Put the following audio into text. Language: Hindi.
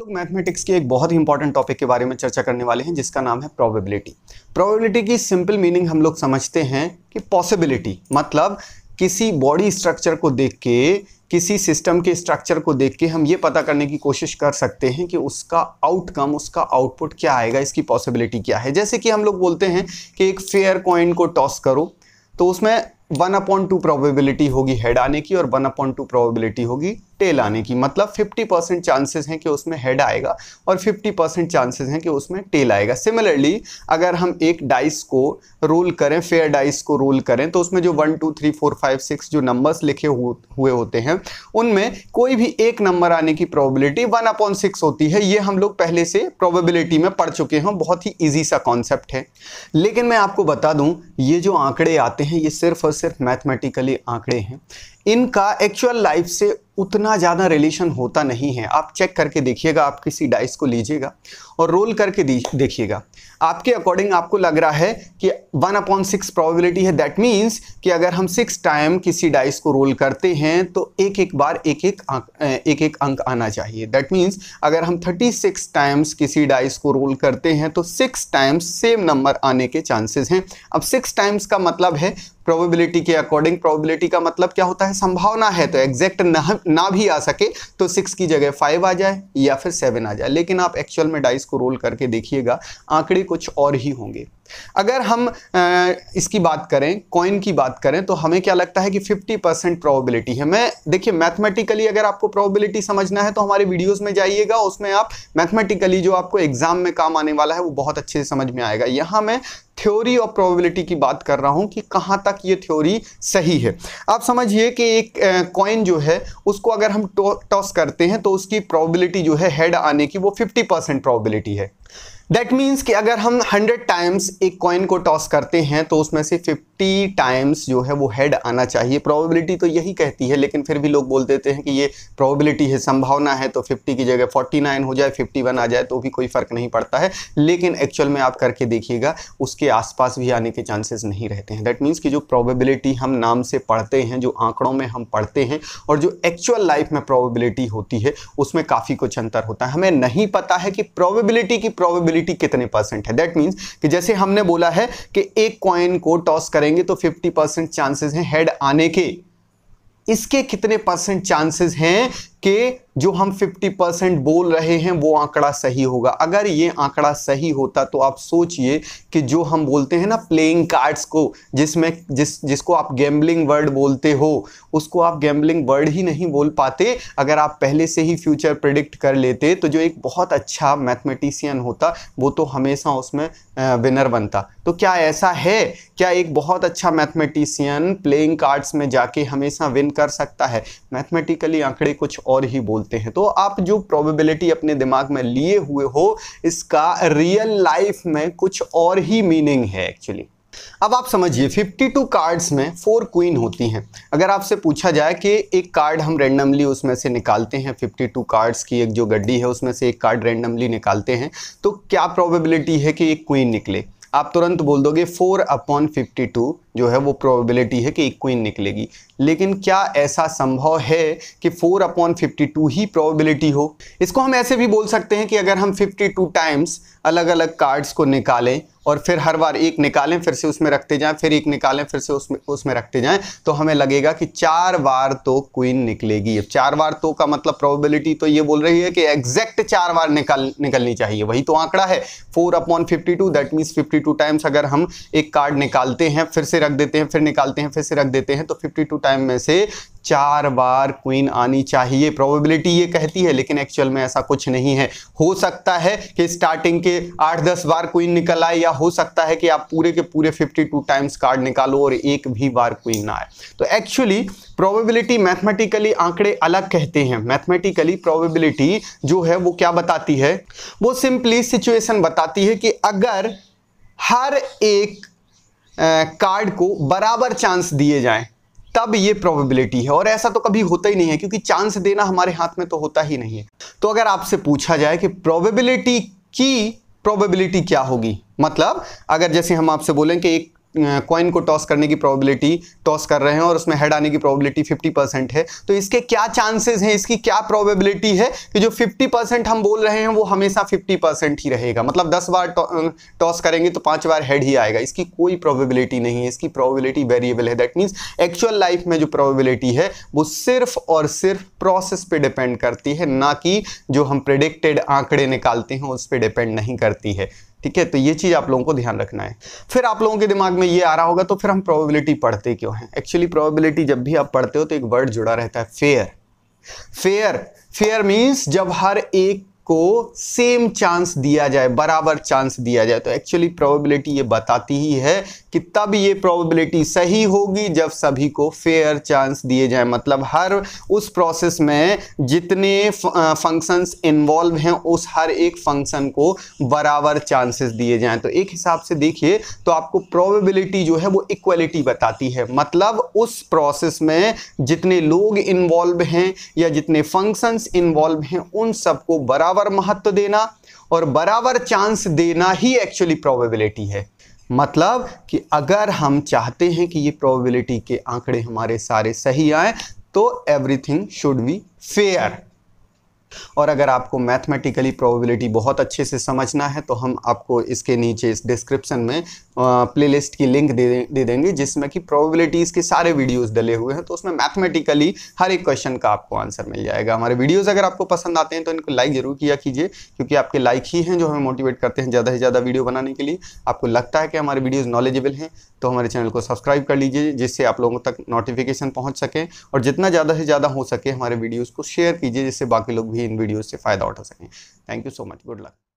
लोग मैथमेटिक्स के एक बहुत ही इंपॉर्टेंट टॉपिक के बारे में चर्चा करने वाले हैं जिसका नाम है प्रोबेबिलिटी। प्रोबेबिलिटी की सिंपल मीनिंग हम लोग समझते हैं कि पॉसिबिलिटी मतलब किसी बॉडी स्ट्रक्चर को देख के, किसी सिस्टम के स्ट्रक्चर को देख के हम ये पता करने की कोशिश कर सकते हैं कि उसका आउटकम, उसका आउटपुट क्या आएगा, इसकी पॉसिबिलिटी क्या है। जैसे कि हम लोग बोलते हैं कि एक फेयर कॉइन को टॉस करो तो उसमें 1/2 प्रोबेबिलिटी होगी हेड आने की और 1/2 प्रोबेबिलिटी होगी टेल आने की। मतलब 50% चांसेस हैं कि उसमें हेड आएगा और 50% चांसेस हैं कि उसमें टेल आएगा। सिमिलरली अगर हम एक डाइस को रोल करें, फेयर डाइस को रोल करें, तो उसमें जो 1 2 3 4 5 6 जो नंबर्स लिखे हुए होते हैं उनमें कोई भी एक नंबर आने की प्रोबेबिलिटी 1/6 होती है। ये हम लोग पहले से प्रोबेबिलिटी में पढ़ चुके हैं, बहुत ही ईजी सा कॉन्सेप्ट है। लेकिन मैं आपको बता दूं, ये जो आंकड़े आते हैं ये सिर्फ और सिर्फ मैथमेटिकली आंकड़े हैं। इनका एक्चुअल लाइफ से उतना ज़्यादा रिलेशन होता नहीं है। आप चेक करके देखिएगा, आप किसी डाइस को लीजिएगा और रोल करके देखिएगा, आपके अकॉर्डिंग आपको लग रहा है कि 1/6 प्रोबेबिलिटी है। दैट मीन्स कि अगर हम 6 टाइम किसी डाइस को रोल करते हैं तो एक एक बार एक एक अंक आना चाहिए। दैट मीन्स अगर हम 36 टाइम्स किसी डाइस को रोल करते हैं तो 6 टाइम्स सेम नंबर आने के चांसेस हैं। अब 6 टाइम्स का मतलब है प्रोबेबिलिटी के अकॉर्डिंग, प्रोबेबिलिटी का मतलब क्या होता है, संभावना है। तो एग्जैक्ट ना भी आ सके तो 6 की जगह 5 आ जाए या फिर 7 आ जाए, लेकिन आप एक्चुअल में डाइस को रोल करके देखिएगा आंकड़े कुछ और ही होंगे। अगर हम इसकी बात करें, कॉइन की बात करें, तो हमें क्या लगता है कि 50% प्रोबेबिलिटी है। मैं देखिए मैथमेटिकली अगर आपको प्रोबेबिलिटी समझना है तो हमारे वीडियोस में जाइएगा, उसमें आप मैथमेटिकली जो आपको एग्जाम में काम आने वाला है वो बहुत अच्छे से समझ में आएगा। यहां मैं थ्योरी ऑफ प्रोबेबिलिटी की बात कर रहा हूं कि कहां तक ये थ्योरी सही है। आप समझिए कि एक कॉइन जो है उसको अगर हम टॉस करते हैं तो उसकी प्रोबेबिलिटी जो है हेड आने की वो 50% प्रोबेबिलिटी है। दैट मीन्स कि अगर हम 100 टाइम्स एक कॉइन को टॉस करते हैं तो उसमें से 50 टाइम्स जो है वो हेड आना चाहिए। प्रोबेबिलिटी तो यही कहती है, लेकिन फिर भी लोग बोल देते हैं कि ये प्रोबेबिलिटी है, संभावना है, तो 50 की जगह 49 हो जाए, 51 आ जाए तो भी कोई फर्क नहीं पड़ता है। लेकिन एक्चुअल में आप करके देखिएगा उसके आसपास भी आने के चांसेस नहीं रहते हैं। दैट मीन्स कि जो प्रोबेबिलिटी हम नाम से पढ़ते हैं, जो आंकड़ों में हम पढ़ते हैं, और जो एक्चुअल लाइफ में प्रोबेबिलिटी होती है उसमें काफ़ी कुछ अंतर होता है। हमें नहीं पता है कि प्रोबेबिलिटी की प्रोबेबिलिटी कितने परसेंट है। दैट मीन्स कि जैसे हमने बोला है कि एक कॉइन को टॉस करेंगे तो 50% चांसेस हैं हेड आने के, इसके कितने परसेंट चांसेस हैं कि जो हम 50% बोल रहे हैं वो आंकड़ा सही होगा। अगर ये आंकड़ा सही होता तो आप सोचिए कि जो हम बोलते हैं ना प्लेइंग कार्ड्स को, जिसको आप गैम्बलिंग वर्ड बोलते हो, उसको आप गैम्बलिंग वर्ड ही नहीं बोल पाते अगर आप पहले से ही फ्यूचर प्रेडिक्ट कर लेते। तो जो एक बहुत अच्छा मैथमेटिशियन होता वो तो हमेशा उसमें विनर बनता। तो क्या ऐसा है, क्या एक बहुत अच्छा मैथमेटिशियन प्लेइंग कार्ड्स में जाके हमेशा विन कर सकता है? मैथमेटिकली आंकड़े कुछ और ही बोलते हैं। तो आप जो प्रोबेबिलिटी अपने दिमाग में लिए हुए हो इसका रियल लाइफ में कुछ और ही मीनिंग है एक्चुअली। अब आप समझिए 52 कार्ड्स में 4 क्वीन होती हैं। अगर आपसे पूछा जाए कि एक कार्ड हम रैंडमली उसमें से निकालते हैं, 52 कार्ड्स की एक जो गड्डी है उसमें से एक कार्ड रैंडमली निकालते हैं, तो क्या प्रोबेबिलिटी है कि एक क्वीन निकले? आप तुरंत बोल दोगे 4/52 जो है वो प्रोबेबिलिटी है कि एक क्वीन निकलेगी। लेकिन क्या ऐसा संभव है कि 4/52 ही प्रोबेबिलिटी हो? इसको हम ऐसे भी बोल सकते हैं कि अगर हम 52 टाइम्स अलग अलग कार्ड्स को निकालें और फिर हर बार एक निकालें फिर से उसमें रखते जाएं, फिर एक निकालें फिर से उसमें रखते जाएं, तो हमें लगेगा कि 4 बार तो क्वीन निकलेगी। अब 4 बार तो का मतलब प्रोबेबिलिटी तो ये बोल रही है कि एग्जैक्ट 4 बार निकलनी चाहिए, वही तो आंकड़ा है 4/52। दैट मीन्स 52 टाइम्स अगर हम एक कार्ड निकालते हैं, फिर से रख देते हैं, फिर निकालते हैं, फिर से रख देते हैं, तो 52 टाइम में से 4 बार क्वीन आनी चाहिए। प्रोबेबिलिटी ये कहती है, लेकिन एक्चुअल में ऐसा कुछ नहीं है। हो सकता है कि स्टार्टिंग के 8-10 बार क्वीन निकल आए, या हो सकता है कि आप पूरे के पूरे 52 टाइम्स कार्ड निकालो और एक भी बार क्वीन ना आए। तो एक्चुअली प्रोबेबिलिटी मैथमेटिकली आंकड़े अलग कहते हैं। मैथमेटिकली प्रोबेबिलिटी जो है वो क्या बताती है, वो सिंपली सिचुएशन बताती है कि अगर हर एक कार्ड को बराबर चांस दिए जाएं तब ये प्रोबेबिलिटी है, और ऐसा तो कभी होता ही नहीं है क्योंकि चांस देना हमारे हाथ में तो होता ही नहीं है। तो अगर आपसे पूछा जाए कि प्रोबेबिलिटी की प्रोबेबिलिटी क्या होगी, मतलब अगर जैसे हम आपसे बोलें कि एक कॉइन को टॉस करने की प्रोबेबिलिटी टॉस कर रहे हैं और उसमें हेड आने की प्रोबेबिलिटी 50% है, तो इसके क्या चांसेस हैं, इसकी क्या प्रोबेबिलिटी है कि जो 50% हम बोल रहे हैं वो हमेशा 50% ही रहेगा, मतलब 10 बार टॉस करेंगे तो 5 बार हेड ही आएगा। इसकी कोई प्रोबेबिलिटी नहीं है, इसकी प्रोबेबिलिटी वेरिएबल है। दैट मीन्स एक्चुअल लाइफ में जो प्रोबेबिलिटी है वो सिर्फ और सिर्फ प्रोसेस पे डिपेंड करती है, ना कि जो हम प्रेडिक्टेड आंकड़े निकालते हैं उस पर डिपेंड नहीं करती है। ठीक है, तो ये चीज आप लोगों को ध्यान रखना है। फिर आप लोगों के दिमाग में ये आ रहा होगा तो फिर हम प्रोबेबिलिटी पढ़ते क्यों हैं? एक्चुअली प्रोबेबिलिटी जब भी आप पढ़ते हो तो एक वर्ड जुड़ा रहता है, फेयर। फेयर, फेयर मींस जब हर एक को सेम चांस दिया जाए, बराबर चांस दिया जाए। तो एक्चुअली प्रोबेबिलिटी ये बताती ही है कि तब ये प्रोबेबिलिटी सही होगी जब सभी को फेयर चांस दिए जाए, मतलब हर उस प्रोसेस में जितने फंक्शंस इन्वॉल्व हैं उस हर एक फंक्शन को बराबर चांसेस दिए जाएं। तो एक हिसाब से देखिए तो आपको प्रोबेबिलिटी जो है वो इक्वलिटी बताती है, मतलब उस प्रोसेस में जितने लोग इन्वॉल्व हैं या जितने फंक्शंस इन्वॉल्व हैं उन सबको बराबर महत्व देना और बराबर चांस देना ही एक्चुअली प्रोबेबिलिटी है। मतलब कि अगर हम चाहते हैं कि ये प्रोबेबिलिटी के आंकड़े हमारे सारे सही आए तो एवरीथिंग शुड बी फेयर। और अगर आपको मैथमेटिकली प्रोबेबिलिटी बहुत अच्छे से समझना है तो हम आपको इसके नीचे इस डिस्क्रिप्शन में प्लेलिस्ट की लिंक दे देंगे जिसमें कि प्रोबेबिलिटीज़ के सारे वीडियोस डले हुए हैं, तो उसमें मैथमेटिकली हर एक क्वेश्चन का आपको आंसर मिल जाएगा। हमारे वीडियोस अगर आपको पसंद आते हैं तो इनको लाइक जरूर किया कीजिए, क्योंकि आपके लाइक ही हैं जो हमें मोटिवेट करते हैं ज़्यादा से ज़्यादा वीडियो बनाने के लिए। आपको लगता है कि हमारे वीडियोज़ नॉलेजेबल हैं तो हमारे चैनल को सब्सक्राइब कर लीजिए, जिससे आप लोगों तक नोटिफिकेशन पहुँच सकें, और जितना ज़्यादा से ज़्यादा हो सके हमारे वीडियोज़ को शेयर कीजिए जिससे बाकी लोग भी इन वीडियोज़ से फ़ायदा उठा सकें। Thank you so much, good luck.